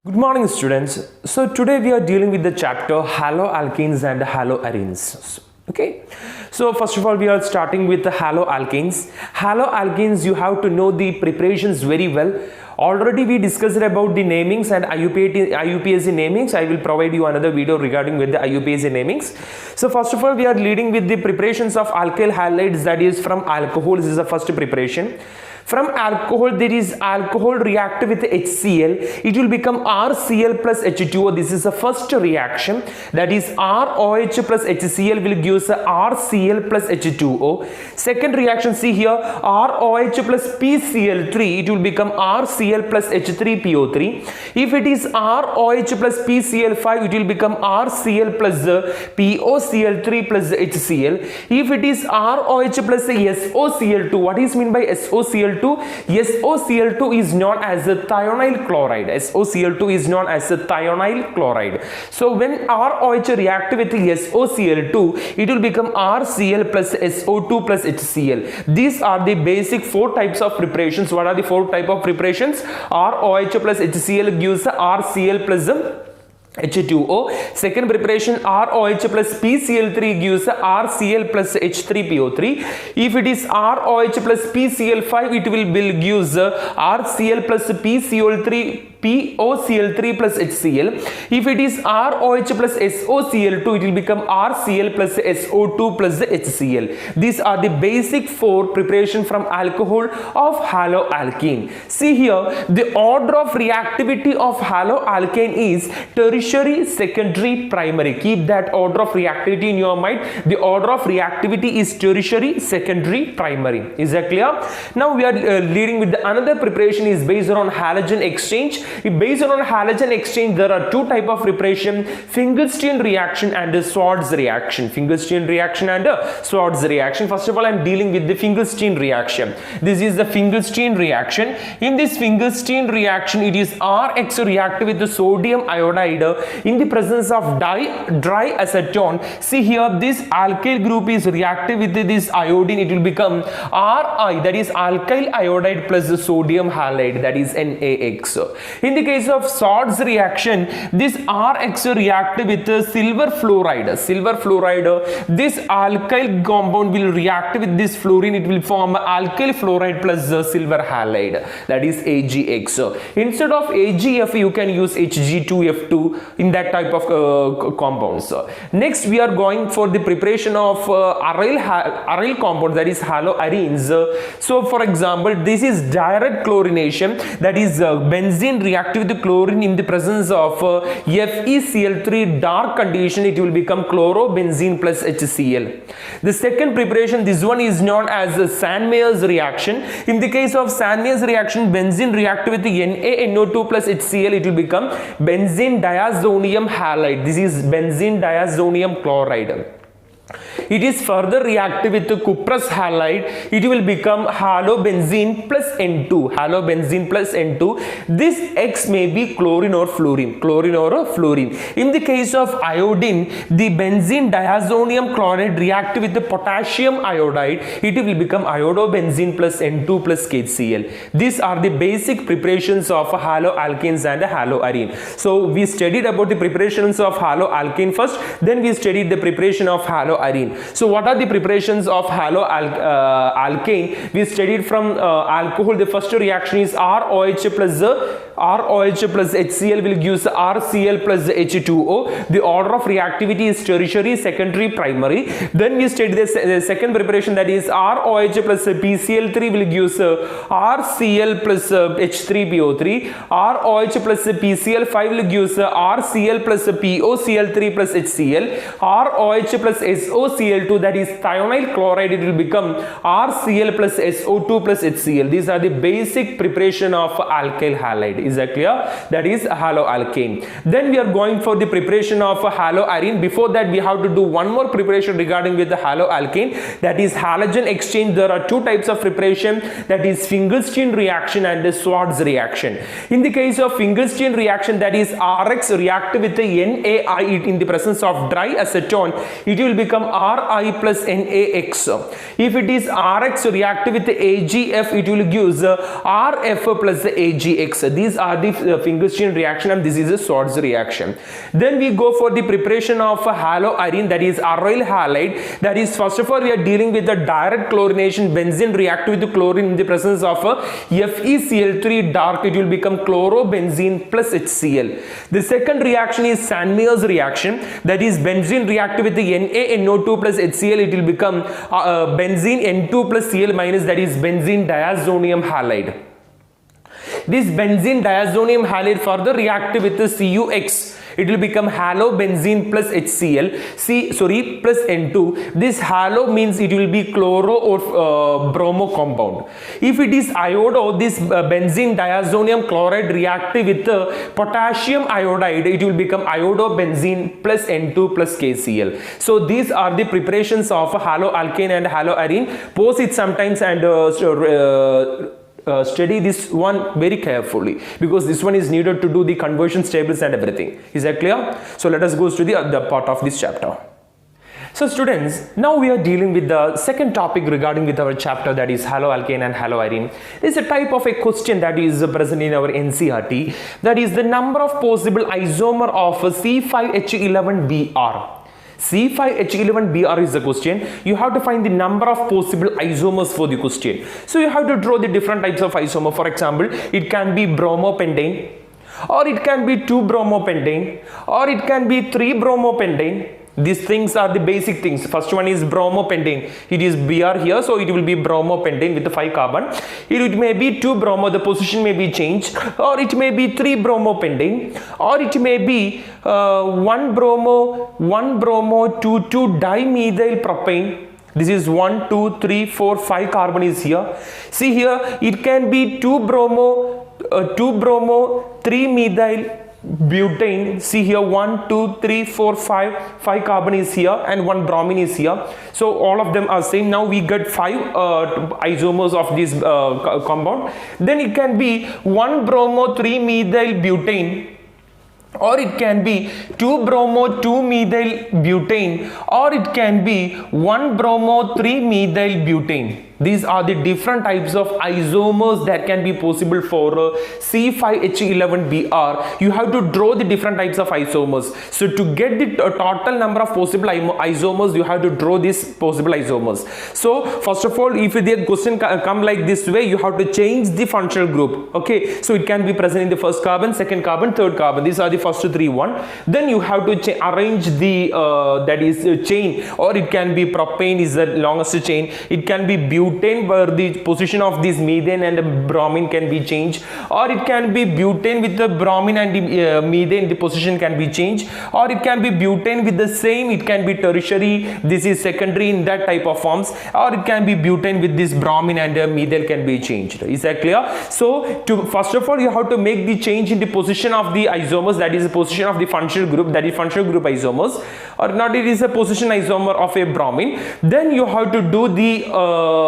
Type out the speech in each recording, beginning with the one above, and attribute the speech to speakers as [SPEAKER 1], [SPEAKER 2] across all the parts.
[SPEAKER 1] Good morning, students. So today we are dealing with the chapter Haloalkanes and Haloarenes. Okay, so first of all we are starting with the haloalkanes. Haloalkanes, you have to know the preparations very well. Already we discussed about the namings and IUPAC namings. I will provide you another video regarding with the IUPAC namings. So first of all we are leading with the preparations of alkyl halides, that is from alcohol. This is the first preparation. From alcohol, there is alcohol react with HCl. It will become RCl plus H2O. This is the first reaction. That is ROH plus HCl will give us RCl plus H2O. Second reaction, see here, ROH plus PCl3. It will become RCl plus H3PO3. If it is ROH plus PCl5, it will become RCl plus POCl3 plus HCl. If it is ROH plus SOCl2, what is mean by SOCl2? SOCl2 is known as a thionyl chloride. SOCl2 is known as a thionyl chloride. So when ROH react with SOCl2, it will become RCl plus SO2 plus HCl. These are the basic four types of preparations. What are the four type of preparations? ROH plus HCl gives RCl plus H2O. Second preparation, ROH plus PCl3 gives RCl plus H3PO3. If it is ROH plus PCl5, it will give RCl plus POCl3 plus HCl. If it is ROH plus SOCl2, it will become RCl plus SO2 plus HCl. These are the basic four preparation from alcohol of haloalkane. See here, the order of reactivity of haloalkane is tertiary, secondary, primary. Keep that order of reactivity in your mind. The order of reactivity is tertiary, secondary, primary. Is that clear? Now we are leading with another preparation is based on halogen exchange. Based on halogen exchange, there are two type of preparation: Finkelstein reaction and Swartz reaction. Finkelstein reaction and Swartz reaction. First of all, I am dealing with the Finkelstein reaction. This is the Finkelstein reaction. In this Finkelstein reaction, it is RX react with the sodium iodide in the presence of dry acetone. See here, this alkyl group is reactive with this iodine. It will become Ri, that is alkyl iodide plus the sodium halide, that is NaX. In the case of Swartz reaction, this RX react with silver fluoride. Silver fluoride, this alkyl compound will react with this fluorine. It will form alkyl fluoride plus silver halide, that is AgX. Instead of AgF, you can use Hg2F2 in that type of compounds. Next, we are going for the preparation of aryl compound, that is haloarenes. So, for example, this is direct chlorination, that is benzene react with the chlorine in the presence of FeCl3 dark condition. It will become chlorobenzene plus HCl. The second preparation, this one is known as Sandmeyer's reaction. In the case of Sandmeyer's reaction, benzene react with the NaNO2 plus HCl. It will become benzene diazonium halide. This is benzene diazonium chloride. It is further reactive with the cuprous halide. It will become halobenzene plus N2. Halobenzene plus N2. This X may be chlorine or fluorine. Chlorine or fluorine. In the case of iodine, the benzene diazonium chloride react with the potassium iodide. It will become iodobenzene plus N2 plus KCl. These are the basic preparations of haloalkanes and haloarene. So we studied about the preparations of haloalkane first. Then we studied the preparation of haloarene. So what are the preparations of haloalkane? We studied from alcohol. The first reaction is ROH plus HCl will give RCl plus H2O. The order of reactivity is tertiary, secondary, primary. Then we studied the second preparation, that is ROH plus PCl3 will give RCl plus H3PO3. ROH plus PCl5 will give RCl plus POCl3 plus HCl. ROH plus SOCl2, that is thionyl chloride, it will become RCl plus SO2 plus HCl. These are the basic preparation of alkyl halide. Is that clear? That is haloalkane. Then we are going for the preparation of haloarene. Before that, we have to do one more preparation regarding with the haloalkane, that is halogen exchange. There are two types of preparation, that is Finkelstein reaction and the Swartz reaction. In the case of Finkelstein reaction, that is RX react with the NaI in the presence of dry acetone. It will become Ri plus NaX. If it is Rx reactive with AgF, it will give Rf plus Agx. These are the Finkelstein reaction, and this is a Swartz reaction. Then we go for the preparation of haloarene, that is aryl halide. That is, first of all, we are dealing with the direct chlorination. Benzene react with the chlorine in the presence of FeCl3 dark. It will become chlorobenzene plus HCl. The second reaction is Sandmeyer's reaction. That is, benzene react with the NaNO2 plus HCl. It will become benzene N2 plus Cl minus, that is benzene diazonium halide. This benzene diazonium halide further react with the CuX. It will become halobenzene plus HCl, plus N2. This halo means it will be chloro or bromo compound. If it is iodo, this benzene diazonium chloride react with the potassium iodide. It will become iodobenzene plus N2 plus KCl. So these are the preparations of haloalkane and haloarene. Pose it sometimes and study this one very carefully, because this one is needed to do the conversion tables and everything. Is that clear? So let us go to the other part of this chapter. So students, now we are dealing with the second topic regarding with our chapter, that is haloalkane and haloarene. This is a type of a question that is present in our NCERT. That is the number of possible isomer of C5H11Br. C5H11Br is the question. You have to find the number of possible isomers for the question. So you have to draw the different types of isomer. For example, it can be bromopentane, or it can be 2-bromopentane, or it can be 3-bromopentane. These things are the basic things. First one is bromopentane. It is Br here, so it will be bromopentane with the 5 carbon. It may be 2-bromo, the position may be changed, or it may be 3-bromopentane, or it may be 1-bromo, 2,2-dimethyl propane. This is 1, 2, 3, 4, 5 carbon is here. See here, it can be 2-bromo, 3-methyl butane. See here, 1, 2, 3, 4, 5 carbon is here, and 1 bromine is here. So all of them are same. Now we get 5 isomers of this compound. Then it can be 1-bromo, 3-methyl butane, or it can be 2-bromo, 2-methyl butane, or it can be 1-bromo, 3-methyl butane. These are the different types of isomers that can be possible for C5H11Br. You have to draw the different types of isomers. So to get the total number of possible isomers, you have to draw these possible isomers. So first of all, if the question come like this way, you have to change the functional group. Okay, so it can be present in the first carbon, second carbon, third carbon. These are the first 3 one. Then you have to arrange the that is chain, or it can be propane is the longest chain. It can be butane, where the position of this methane and the bromine can be changed, or it can be butane with the bromine and the methane, the position can be changed, or it can be butane with the same, it can be tertiary, this is secondary in that type of forms, or it can be butane with this bromine and methyl can be changed. Is that clear? So first of all, you have to make the change in the position of the isomers, that is the position of the functional group, that is functional group isomers, or not, it is a position isomer of a bromine. Then you have to do the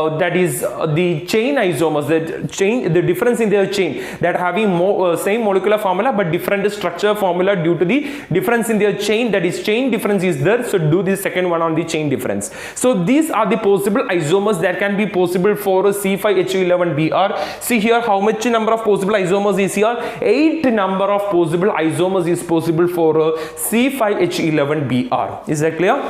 [SPEAKER 1] that is the chain isomers, the difference in their chain, that having same molecular formula but different structure formula due to the difference in their chain, that is chain difference is there. So do the second one on the chain difference. So these are the possible isomers that can be possible for C5H11Br. See here how much number of possible isomers is here. 8 number of possible isomers is possible for C5H11Br. Is that clear?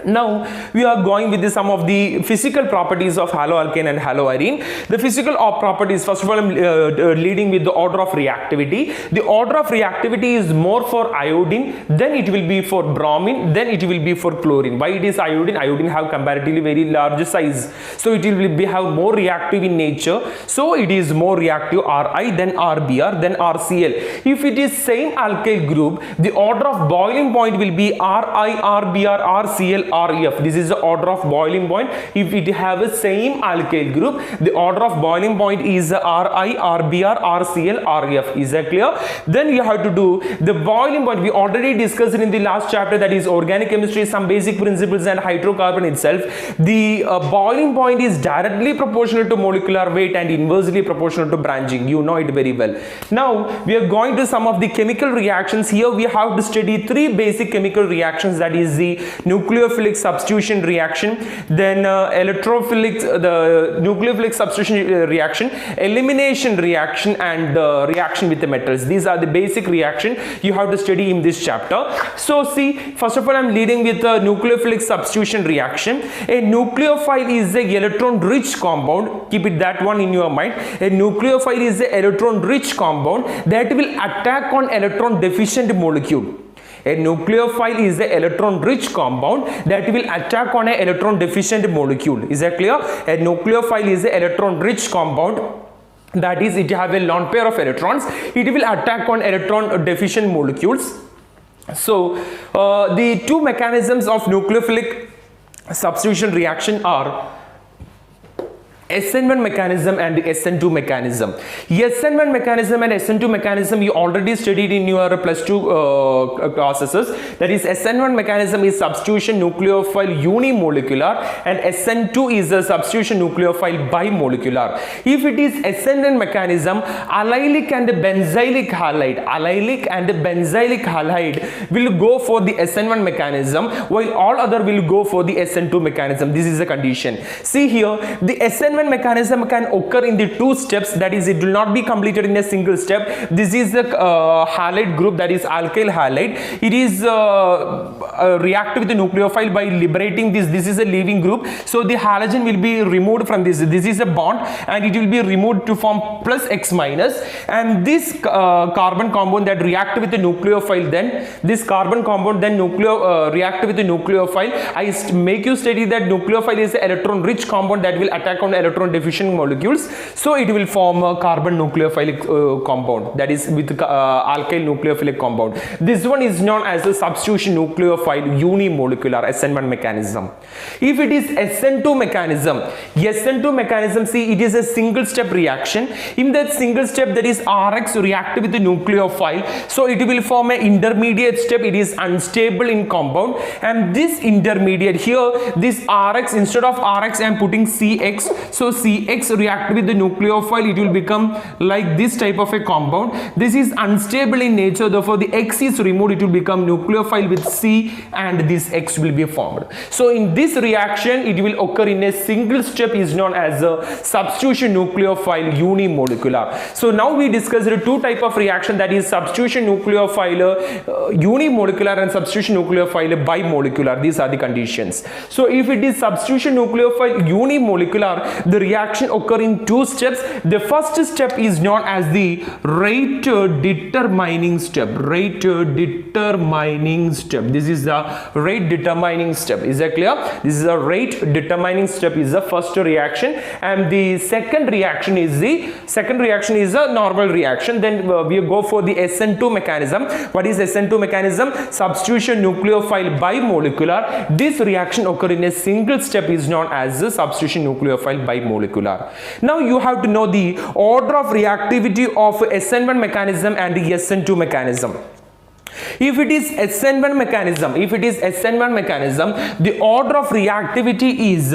[SPEAKER 1] Now we are going with some of the physical properties of haloalkane and haloarene. The physical properties, first of all, I'm leading with the order of reactivity. The order of reactivity is more for iodine, then it will be for bromine, then it will be for chlorine. Why it is iodine? Iodine have comparatively very large size, so it will be have more reactive in nature, so it is more reactive Ri, then RBr, then RCl. If it is same alkyl group, the order of boiling point will be Ri, RBr, RCl, Ref. This is the order of boiling point. If it have a same alkyl group, the order of boiling point is Ri, RBr, RCl, Ref. Is that clear? Then you have to do the boiling point. We already discussed in the last chapter, that is organic chemistry, some basic principles and hydrocarbon itself. The boiling point is directly proportional to molecular weight and inversely proportional to branching. You know it very well. Now we are going to some of the chemical reactions. Here we have to study 3 basic chemical reactions, that is the nucleophilic nucleophilic substitution reaction, then electrophilic, the nucleophilic substitution reaction, elimination reaction, and reaction with the metals. These are the basic reaction you have to study in this chapter. So see, first of all, I'm leading with the nucleophilic substitution reaction. A nucleophile is a electron rich compound. Keep it that one in your mind. A nucleophile is a electron rich compound that will attack on electron deficient molecule. A nucleophile is an electron rich compound that will attack on an electron deficient molecule. Is that clear? A nucleophile is an electron rich compound, that is, it have a lone pair of electrons. It will attack on electron deficient molecules. So the two mechanisms of nucleophilic substitution reaction are SN1 mechanism and SN2 mechanism. SN1 mechanism and SN2 mechanism you already studied in your plus 2 classes. That is, SN1 mechanism is substitution nucleophile unimolecular and SN2 is a substitution nucleophile bimolecular. If it is SN1 mechanism, allylic and benzylic halide will go for the SN1 mechanism, while all other will go for the SN2 mechanism. This is the condition. See here, the SN1 mechanism can occur in the two steps, that is, it will not be completed in a single step. This is the halide group, that is alkyl halide. It is react with the nucleophile by liberating this. This is a leaving group, so the halogen will be removed from this. This is a bond and it will be removed to form plus X minus, and this carbon compound that react with the nucleophile, then this carbon compound then react with the nucleophile. I make you study that nucleophile is an electron rich compound that will attack on electron deficient molecules, so it will form a carbon nucleophilic compound, that is with alkyl nucleophilic compound. This one is known as a substitution nucleophile unimolecular SN1 mechanism. If it is SN2 mechanism, see, it is a single step reaction. In that single step, that is RX react with the nucleophile, so it will form an intermediate step. It is unstable in compound, and this intermediate here, this RX, instead of RX I am putting CX, so CX react with the nucleophile, it will become like this type of a compound. This is unstable in nature, therefore the X is removed, it will become nucleophile with C and this X will be formed. So in this reaction, it will occur in a single step, is known as a substitution nucleophile unimolecular. So now we discussed two type of reaction, that is substitution nucleophile unimolecular and substitution nucleophile bimolecular. These are the conditions. So if it is substitution nucleophile unimolecular, the reaction occur in two steps. The first step is known as the rate determining step. Rate determining step. This is the rate determining step. Is that clear? This is a rate determining step, is the first reaction, and the second reaction is a normal reaction. Then we go for the SN2 mechanism. What is SN2 mechanism? Substitution nucleophile bimolecular. This reaction occur in a single step, is known as the substitution nucleophile bimolecular. Now you have to know the order of reactivity of SN1 mechanism and the SN2 mechanism. If it is SN1 mechanism, the order of reactivity is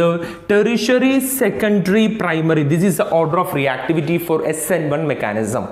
[SPEAKER 1] tertiary, secondary, primary. This is the order of reactivity for SN1 mechanism.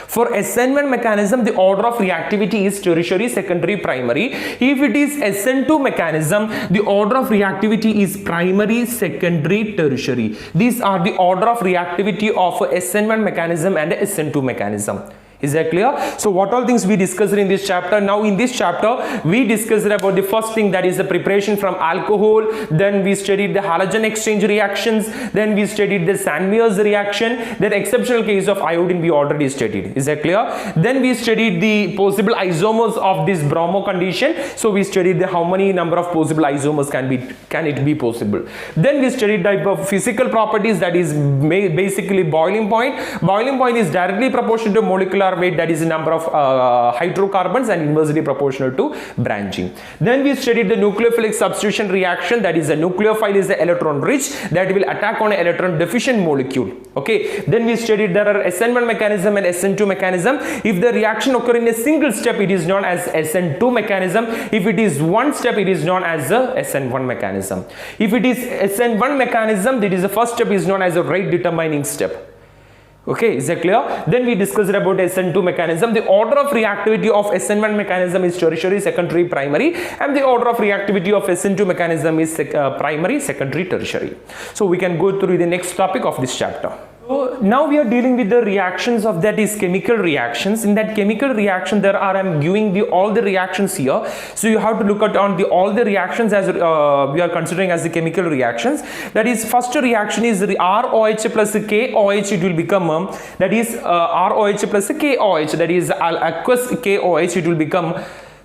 [SPEAKER 1] For SN1 mechanism, the order of reactivity is tertiary, secondary, primary. If it is SN2 mechanism, the order of reactivity is primary, secondary, tertiary. These are the order of reactivity of SN1 mechanism and SN2 mechanism. Is that clear? So what all things we discussed in this chapter? Now in this chapter we discussed about the first thing, that is the preparation from alcohol. Then we studied the halogen exchange reactions. Then we studied the Sandmeyer's reaction. Then exceptional case of iodine we already studied. Is that clear? Then we studied the possible isomers of this bromo condition. So we studied the how many number of possible isomers can it be possible. Then we studied type of physical properties, that is basically boiling point. Boiling point is directly proportional to molecular weight, that is the number of hydrocarbons, and inversely proportional to branching. Then we studied the nucleophilic substitution reaction, that is a nucleophile is the electron rich that will attack on an electron deficient molecule. Okay. Then we studied there are SN1 mechanism and SN2 mechanism. If the reaction occur in a single step, it is known as SN2 mechanism. If it is one step, it is known as the SN1 mechanism. If it is SN1 mechanism, that is the first step is known as a rate determining step. Okay, is that clear? Then we discussed about SN2 mechanism. The order of reactivity of SN1 mechanism is tertiary, secondary, primary, and the order of reactivity of SN2 mechanism is primary, secondary, tertiary. So we can go through the next topic of this chapter. So now we are dealing with the reactions of, that is chemical reactions. In that chemical reaction, there are, I'm giving all the reactions here. So you have to look at on all the reactions as we are considering as the chemical reactions. That is, first reaction is the ROH plus KOH. It will become that is ROH plus KOH. That is aqueous KOH. It will become,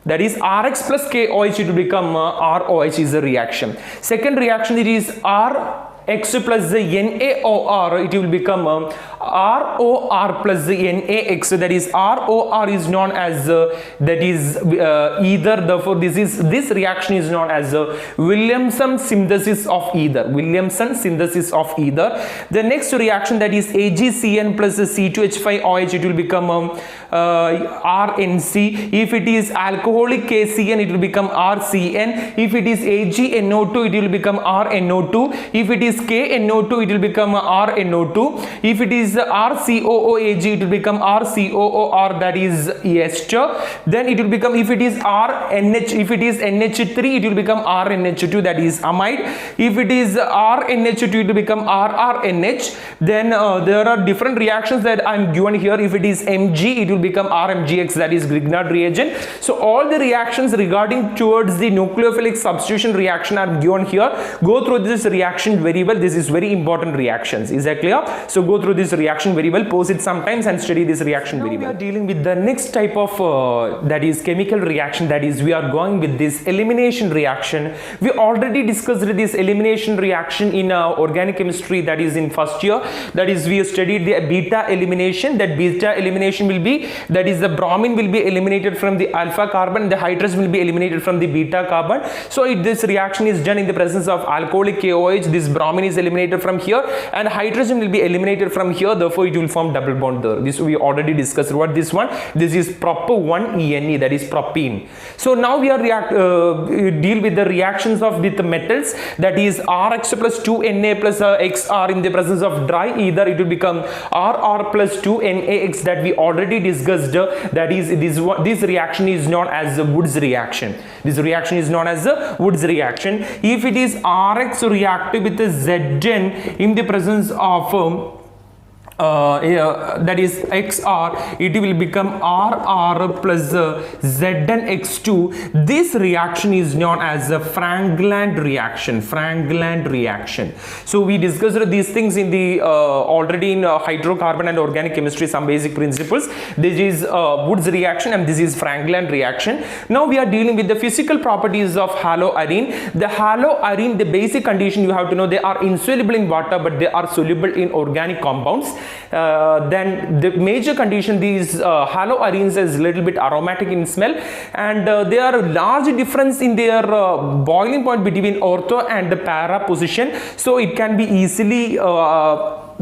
[SPEAKER 1] that is RX plus KOH. It will become ROH is a reaction. Second reaction, it is X plus the NaOR, it will become ROR plus the NaX. That is ROR is known as that is ether. Therefore this reaction is known as Williamson synthesis of ether. Williamson synthesis of ether. The next reaction, that is AgCN plus C2H5OH, it will become RNC. If it is alcoholic KCN, it will become RCN. If it is AgNO2, it will become RNO2. If it is KNO2, it will become RNO2. If it is RCOOAg, it will become RCOOR, that is ester. Then it will become, if it is RNH, if it is NH3, it will become RNH2, that is amide. If it is RNH2, it will become RRNH. Then there are different reactions that I am given here. If it is Mg, it will become RMGX, that is Grignard reagent. So all the reactions regarding towards the nucleophilic substitution reaction are given here. Go through this reaction very well. This is very important reactions. Is that clear? So go through this reaction very well, pause it sometimes and study this reaction very well. We are dealing with the next type of that is chemical reaction. That is, we are going with this elimination reaction. We already discussed this elimination reaction in organic chemistry, that is in first year. That is, we studied the beta elimination. That beta elimination will be, that is the bromine will be eliminated from the alpha carbon, the hydrogen will be eliminated from the beta carbon. So this reaction is done in the presence of alcoholic KOH. This bromine is eliminated from here and hydrogen will be eliminated from here. Therefore it will form double bond there. This we already discussed. What this one? This is proper 1-ENE, that is propene. So now we are deal with the reactions of with the metals. That is RX plus 2Na plus XR in the presence of dry ether. It will become RR plus 2NaX, that we already discussed. That is this reaction is known as the Woods reaction. This reaction is known as the Woods reaction. If it is RX reactive with the Zn in the presence of that is XR, it will become RR plus ZnX2. This reaction is known as a Frankland reaction. Frankland reaction. So we discussed these things in the already in hydrocarbon and organic chemistry, some basic principles. This is Woods reaction and this is Frankland reaction. Now we are dealing with the physical properties of haloarene. The haloarene, the basic condition you have to know, they are insoluble in water but they are soluble in organic compounds. Then the major condition, these haloarenes is little bit aromatic in smell, and there are large difference in their boiling point between ortho and the para position. So it can be easily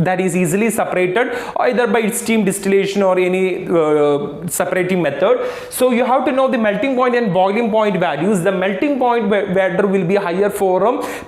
[SPEAKER 1] easily separated either by steam distillation or any separating method. So you have to know the melting point and boiling point values. The melting point value will be higher for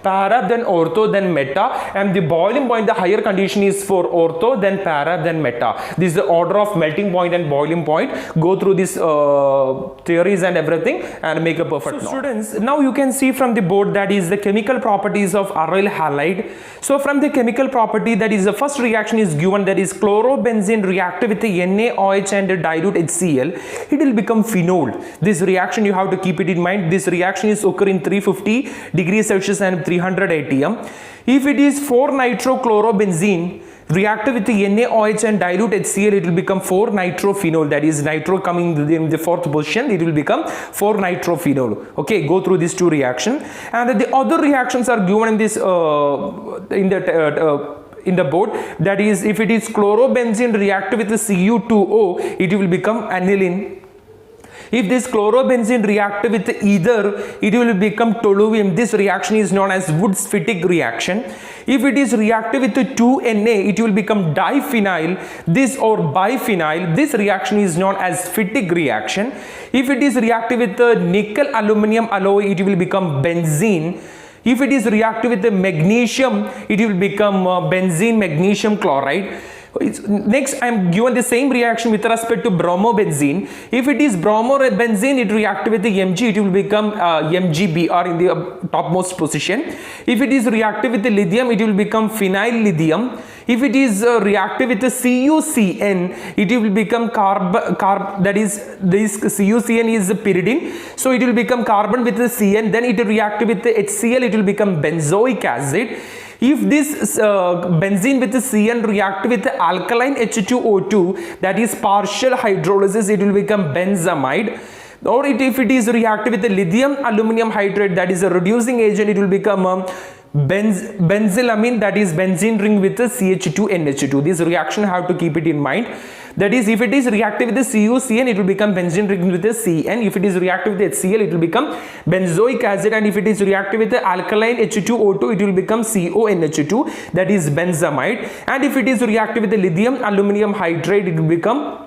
[SPEAKER 1] para than ortho than meta, and the boiling point, the higher condition is for ortho than para than meta. This is the order of melting point and boiling point. Go through these theories and everything and make a perfect note. Students, now you can see from the board, that is the chemical properties of aryl halide. So from the chemical property, that is the first reaction is given, that is chlorobenzene reactive with the NaOH and dilute HCl. It will become phenol. This reaction you have to keep it in mind. This reaction is occur in 350 degrees Celsius and 300 atm. If it is 4-nitrochlorobenzene reactive with the NaOH and dilute HCl, it will become 4-nitrophenol. That is nitro coming in the fourth position, it will become 4-nitrophenol. Okay, go through these two reactions, and the other reactions are given in this in the board. That is, if it is chlorobenzene reactive with the Cu2O, it will become aniline. If this chlorobenzene reactive with ether, it will become toluene. This reaction is known as Woods-Fittig reaction. If it is reactive with the 2Na, it will become diphenyl. This or biphenyl. This reaction is known as Fittig reaction. If it is reactive with the nickel aluminum alloy, it will become benzene. If it is reactive with the magnesium, it will become benzene magnesium chloride. Next, I am given the same reaction with respect to bromobenzene. If it is bromobenzene, it react with the Mg, it will become MgBr in the topmost position. If it is reactive with the lithium, it will become phenyl lithium. If it is reactive with the CuCN, it will become that is, this CuCN is pyridine, so it will become carbon with the CN, then it will react with the HCl, it will become benzoic acid. If this benzene with the CN react with the alkaline H2O2, that is partial hydrolysis, it will become benzamide. Or if it is reactive with the lithium aluminum hydride, that is a reducing agent, it will become benzylamine, that is benzene ring with the CH2NH2. This reaction have to keep it in mind. That is, if it is reactive with the CuCN, it will become benzene ring with the Cn. If it is reactive with the HCl, it will become benzoic acid. And if it is reactive with the alkaline H2O2, it will become CONH2, that is benzamide. And if it is reactive with the lithium aluminum hydride, it will become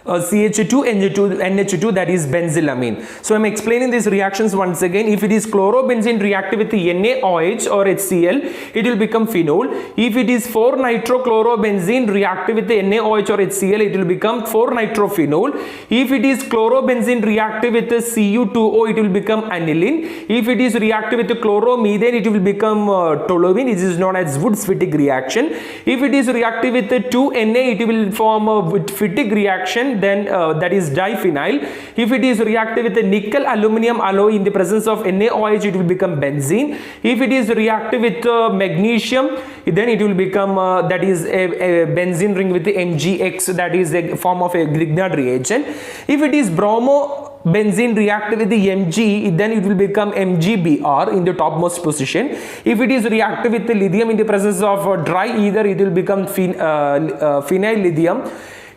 [SPEAKER 1] CH2NH2, that is benzylamine. So I am explaining these reactions once again. If it is chlorobenzene reactive with the NaOH or HCl, it will become phenol. If it is 4-nitrochlorobenzene reactive with the NaOH or HCl, it will become 4-nitrophenol. If it is chlorobenzene reactive with the Cu2O, it will become aniline. If it is reactive with the chloromethane, it will become toluene. It is known as Wurtz-Fittig reaction. If it is reactive with the 2Na, it will form a Wurtz-Fittig reaction, then that is diphenyl. If it is reactive with the nickel aluminum alloy in the presence of NaOH, it will become benzene. If it is reactive with magnesium, then it will become that is a benzene ring with the MgX, that is a form of a Grignard reagent. If it is bromobenzene reactive with the Mg, then it will become MgBr in the topmost position. If it is reactive with the lithium in the presence of dry ether, it will become phenyl lithium.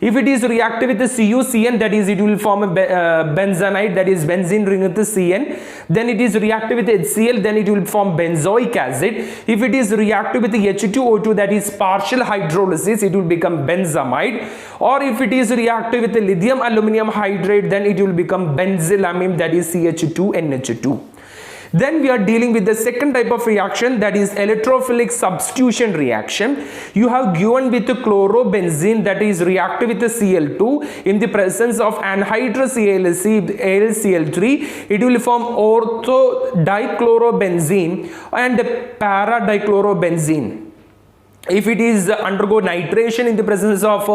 [SPEAKER 1] If it is reactive with the CuCN, that is, it will form a benzanide, that is benzene ring with the Cn. Then it is reactive with the HCl, then it will form benzoic acid. If it is reactive with the H2O2, that is partial hydrolysis, it will become benzamide. Or if it is reactive with the lithium aluminum hydride, then it will become benzylamine, that is CH2NH2. Then we are dealing with the second type of reaction, that is electrophilic substitution reaction. You have given with the chlorobenzene, that is reactive with the Cl2 in the presence of anhydrous AlCl3. It will form orthodichlorobenzene and para-dichlorobenzene. If it is undergo nitration in the presence of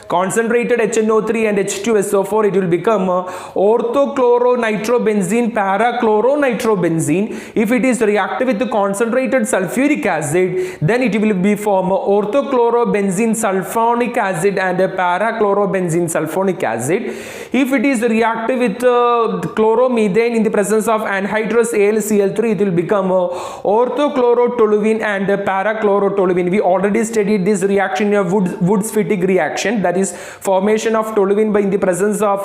[SPEAKER 1] concentrated HNO3 and H2SO4, it will become orthochloronitrobenzene, para-chloronitrobenzene. If it is reactive with the concentrated sulfuric acid, then it will be form orthochlorobenzene sulfonic acid and para-chlorobenzene sulfonic acid. If it is reactive with chloromethane in the presence of anhydrous AlCl3, it will become orthochlorotoluene and para-chlorotoluene. We already studied this reaction in a Wurtz-Fittig reaction, that is formation of toluene by in the presence of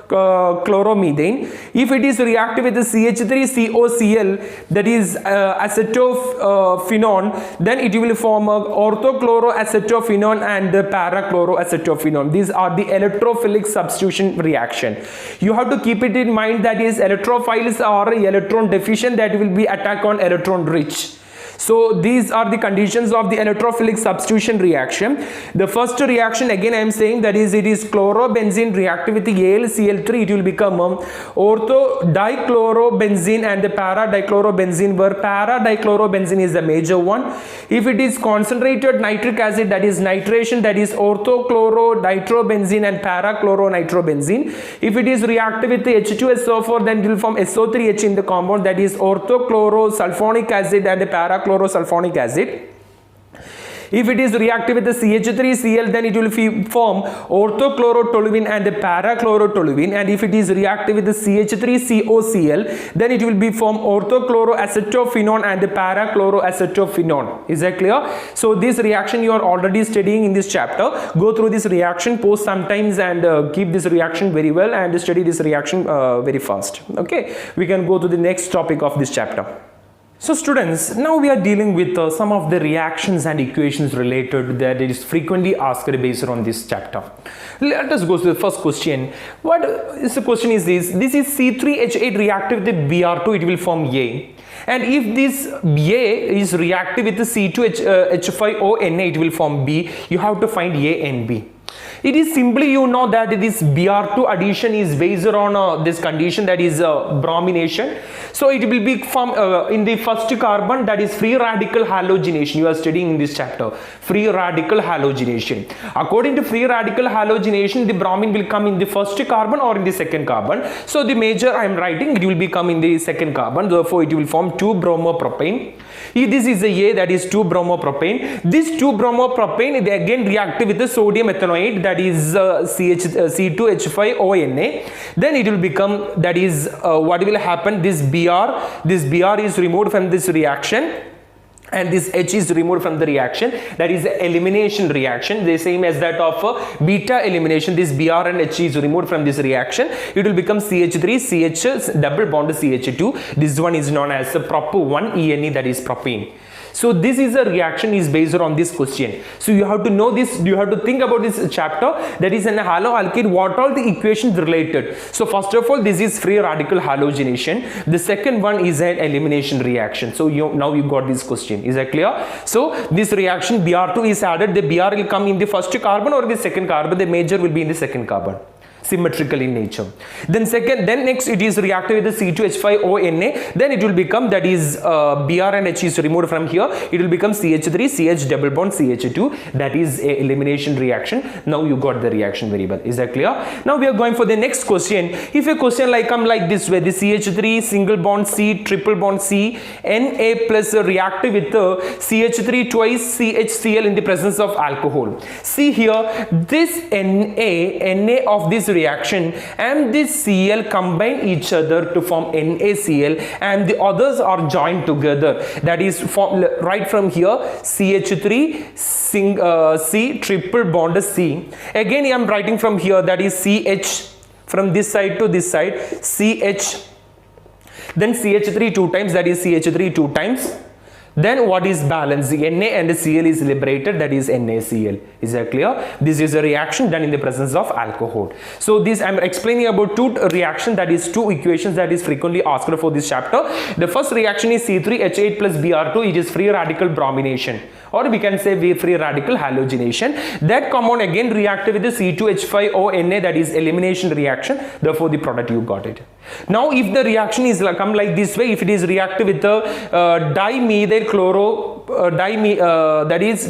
[SPEAKER 1] chloromethane. If it is reactive with the CH3COCl, that is acetophenone, then it will form orthochloroacetophenone and para-chloroacetophenone. These are the electrophilic substitution reaction. You have to keep it in mind that is electrophiles are electron deficient, that will be attack on electron rich. So these are the conditions of the electrophilic substitution reaction. The first reaction, again I am saying, that is, it is chlorobenzene reactive with the AlCl3, it will become orthodichlorobenzene and the para-dichlorobenzene, where para-dichlorobenzene is the major one. If it is concentrated nitric acid, that is nitration, that is orthochloronitrobenzene and para-chloronitrobenzene. If it is reactive with the H2SO4, then it will form SO3H in the compound, that is orthochlorosulfonic acid and the para-chlorosulfonic acid. If it is reactive with the CH3Cl, then it will form orthochlorotoluene and para-chlorotoluene. And if it is reactive with the CH3COCl, then it will be form orthochloroacetophenone and para-chloroacetophenone. Is that clear? So this reaction you are already studying in this chapter. Go through this reaction, pause sometimes, and keep this reaction very well and study this reaction very fast. Okay, we can go to the next topic of this chapter. So students, now we are dealing with some of the reactions and equations related that is frequently asked based on this chapter. Let us go to the first question. What is the question is this? This is C3H8 reactive with Br2, it will form A. And if this A is reactive with the C2H5ONA, it will form B. You have to find A and B. It is simply, you know, that this Br2 addition is based on this condition, that is bromination. So it will be from in the first carbon, that is free radical halogenation. You are studying in this chapter, free radical halogenation. According to free radical halogenation, the bromine will come in the first carbon or in the second carbon. So the major I am writing, it will become in the second carbon. Therefore it will form 2-bromopropane. If this is a, that is 2-bromopropane. This 2-bromopropane, they again react with the sodium ethanoate, that is C2H5ONA. Then it will become, that is what will happen, this Br is removed from this reaction, and this H is removed from the reaction. That is the elimination reaction, the same as that of beta elimination. This Br and H is removed from this reaction. It will become CH3, CH double bond CH2. This one is known as the prop1-ENE, that is propane. So this is a reaction is based on this question. So you have to know this, you have to think about this chapter, that is an haloalkane, what all the equations related. So first of all, this is free radical halogenation. The second one is an elimination reaction. So now you got this question. Is that clear? So this reaction Br2 is added, the Br will come in the first carbon or the second carbon, the major will be in the second carbon. Symmetrical in nature. Then next it is reacted with the C2H5ONA. Then it will become, that is Br and H is removed from here. It will become CH3, CH double bond CH2. That is a elimination reaction. Now you got the reaction very well. Is that clear? Now we are going for the next question. If a question like come like this way, the CH3 single bond C triple bond C Na plus reactive with the CH3 twice CHCl in the presence of alcohol. See here, this Na of this reaction and this Cl combine each other to form NaCl, and the others are joined together. That is right from here, CH3 C triple bond C. Again I am writing from here, that is CH from this side to this side, CH, then CH3 two times, that is CH3 two times. Then what is balanced? The Na and the Cl is liberated, that is NaCl. Is that clear? This is a reaction done in the presence of alcohol. So this I am explaining about two reactions, that is two equations that is frequently asked for this chapter. The first reaction is C3H8 plus Br2. It is free radical bromination, or we can say free radical halogenation. That compound again reacted with the C2H5ONA, that is elimination reaction. Therefore the product you got it. Now if the reaction is come like this way, if it is reacted with the dimethyl chloro that is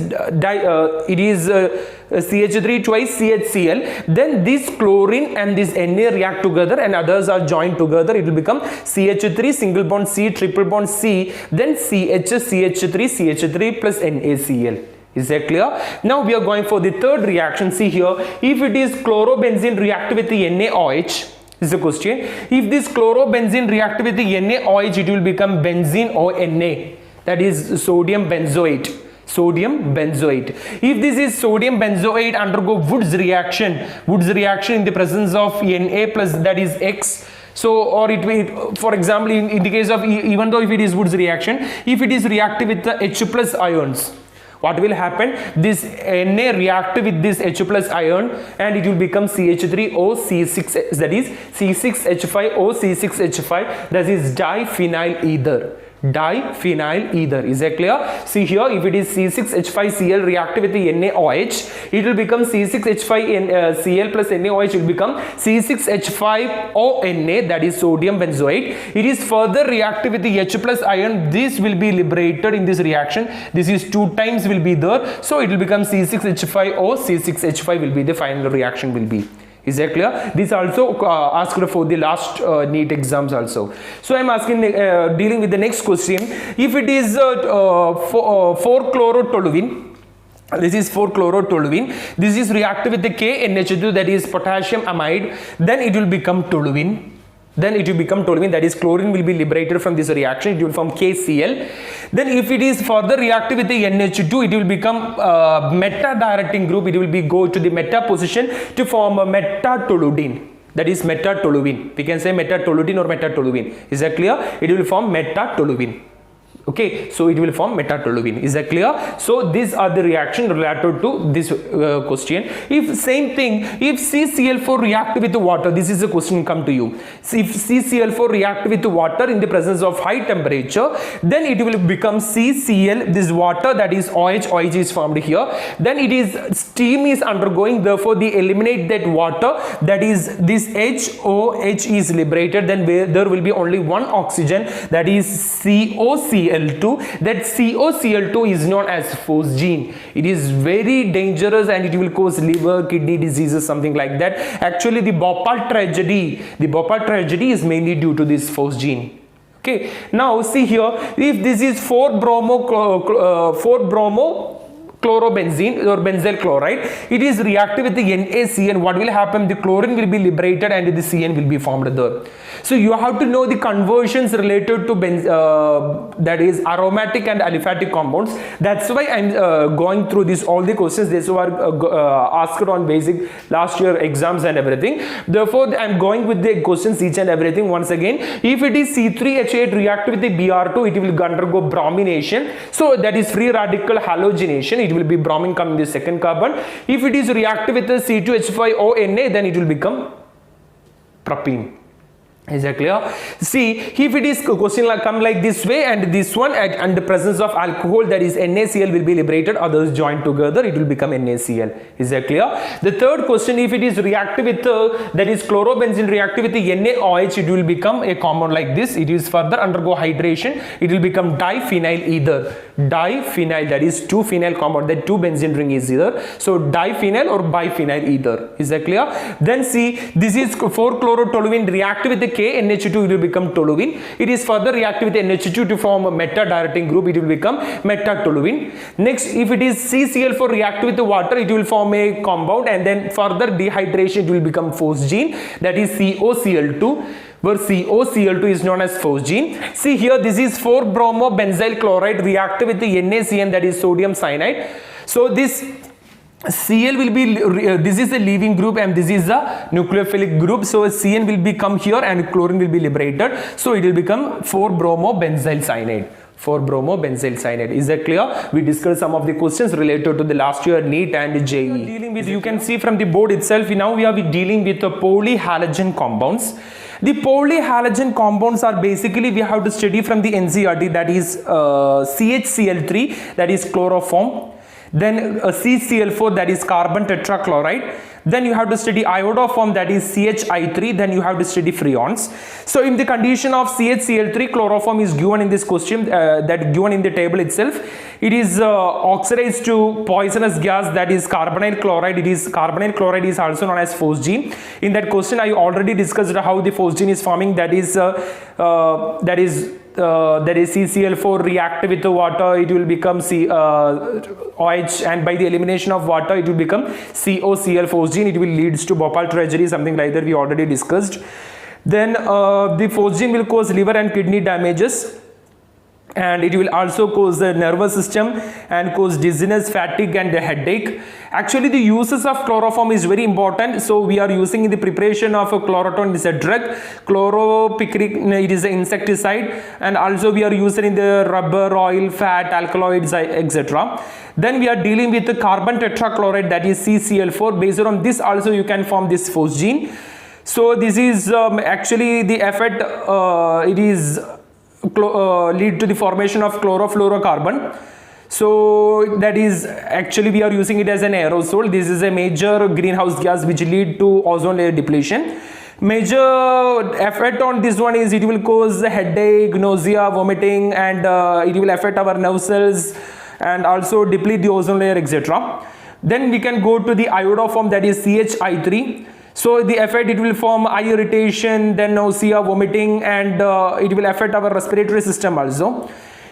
[SPEAKER 1] it is CH3 twice CHCl, then this chlorine and this Na react together and others are joined together. It will become CH3 single bond C triple bond C, then CH3 plus NaCl. Is that clear? Now we are going for the third reaction. See here, if it is chlorobenzene react with the NaOH, is the question. If this chlorobenzene react with the NaOH, it will become benzene ONA, that is sodium benzoate. Sodium benzoate. If this is sodium benzoate undergo Wood's reaction in the presence of Na plus, that is X. So, or it will, for example, in the case of, even though if it is Wood's reaction, if it is reactive with the H plus ions, what will happen? This Na react with this H plus ion and it will become CH3OC6, that is C6H5OC6H5, that is diphenyl ether. Diphenyl ether. Is that clear? See here, if it is C6H5Cl reactive with the NaOH, it will become C6H5Cl plus NaOH, it will become C6H5ONA, that is sodium benzoate. It is further reactive with the H plus ion. This will be liberated in this reaction. This is two times will be there. So it will become C6H5O, C6H5 will be the final reaction will be. Is that clear? This also asked for the last Neet exams also. So I am asking, dealing with the next question. If it is 4-chlorotoluene, this is 4-chlorotoluene, this is reactive with the KNH2, that is potassium amide, then it will become toluene. Then it will become toluene, that is chlorine will be liberated from this reaction, it will form KCl. Then if it is further reactive with the NH2, it will become meta-directing group, it will be go to the meta position to form a metatoluene. That is metatoluene. We can say metatoluene or metatoluene. Is that clear? It will form metatoluene. Okay, so it will form metatoluene. Is that clear? So these are the reaction related to this question. If same thing, if CCl4 react with water, this is a question come to you. If CCl4 react with water in the presence of high temperature, then it will become CCl, this water, that is OH is formed here. Then it is steam is undergoing, therefore they eliminate that water, that is this HOH is liberated, then there will be only one oxygen, that is COCl2. That COCl2 is known as phosgene. It is very dangerous and it will cause liver, kidney diseases, something like that. Actually, the Bhopal tragedy is mainly due to this phosgene. Okay, now see here, if this is 4-bromo chlorobenzene or benzyl chloride, it is reactive with the NaCN. What will happen? The chlorine will be liberated and the CN will be formed there. So you have to know the conversions related to that is aromatic and aliphatic compounds. That's why I'm going through this, all the questions these were asked on basic last year exams and everything. Therefore I'm going with the questions each and everything once again. If it is C3H8 react with the Br2, it will undergo bromination. So that is free radical halogenation. It will be bromine coming the second carbon. If it is reactive with the C2H5ONa, then it will become propene. Is that clear? See, if it is question like come like this way and this one and the presence of alcohol, that is NaCl will be liberated, others joined together, it will become NaCl. Is that clear? The third question, if it is reactive with that is chlorobenzene reactive with the NaOH, it will become a compound like this. It is further undergo hydration, it will become diphenyl ether. Diphenyl, that is 2 phenyl compound, that 2 benzene ring is either. So diphenyl or biphenyl ether. Is that clear? Then see, this is 4-chlorotoluene reactive with the NH2, it will become toluene. It is further reactive with NH2 to form a meta-directing group, it will become metatoluene. Next, if it is CCl4 reactive with the water, it will form a compound, and then further dehydration, it will become phosgene, that is COCl2. Where COCl2 is known as phosgene. See here, this is 4-bromo benzyl chloride reactive with the NaCN, that is sodium cyanide. So this Cl will be, this is a leaving group and this is a nucleophilic group. So CN will become here and chlorine will be liberated. So it will become 4-bromo benzyl cyanide. 4-bromo benzyl cyanide. Is that clear? We discussed some of the questions related to the last year Neet and JE. Dealing with, you can see from the board itself, now we are dealing with the polyhalogen compounds. The polyhalogen compounds are basically, we have to study from the NCERT, that is CHCl3, that is chloroform. Then CCl4, that is carbon tetrachloride. Then you have to study iodoform, that is CHI3. Then you have to study freons. So in the condition of CHCl3, chloroform is given in this question, that given in the table itself. It is oxidized to poisonous gas, that is carbonyl chloride. It is carbonyl chloride is also known as phosgene. In that question I already discussed how the phosgene is forming, that is CCl4 react with the water, it will become OH, and by the elimination of water it will become COCl phosgene. It will leads to Bhopal tragedy, something like that we already discussed. Then the phosgene will cause liver and kidney damages, and it will also cause the nervous system and cause dizziness, fatigue and a headache. Actually the uses of chloroform is very important. So we are using in the preparation of a chloroton, is a drug. Chloropicrin, it is an insecticide, and also we are using in the rubber, oil, fat, alkaloids, etc. Then we are dealing with the carbon tetrachloride, that is CCl4. Based on this also you can form this phosgene. So this is actually the effect, it is lead to the formation of chlorofluorocarbon. So that is actually we are using it as an aerosol. This is a major greenhouse gas which lead to ozone layer depletion. Major effect on this one is it will cause headache, nausea, vomiting, and it will affect our nerve cells and also deplete the ozone layer, etc. Then we can go to the iodoform, that is CHI3. So the effect, it will form eye irritation, then nausea, vomiting, and it will affect our respiratory system also.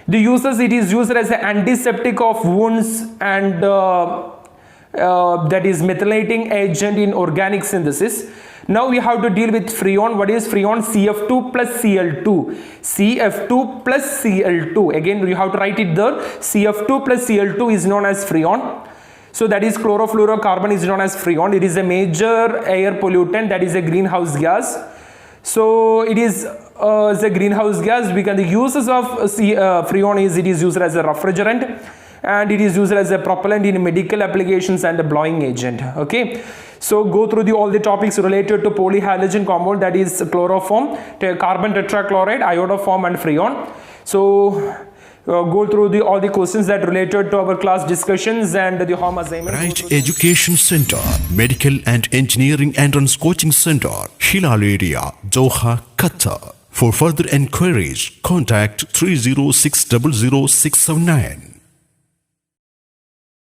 [SPEAKER 1] The uses, it is used as an antiseptic of wounds, and that is methylating agent in organic synthesis. Now we have to deal with freon. What is freon? CF2 plus Cl2. CF2 plus Cl2. Again you have to write it there. CF2 plus Cl2 is known as freon. So that is chlorofluorocarbon is known as freon. It is a major air pollutant, that is a greenhouse gas. So it is the greenhouse gas. The uses of freon is it is used as a refrigerant, and it is used as a propellant in medical applications and a blowing agent. Okay, so go through all the topics related to polyhalogen compound, that is chloroform, carbon tetrachloride, iodoform, and freon. So go through all the questions that related to our class discussions and the home assignment.
[SPEAKER 2] Right Education Center, Medical and Engineering Entrance Coaching Center, Hilal area, Doha, Qatar. For further enquiries, contact 306 00679.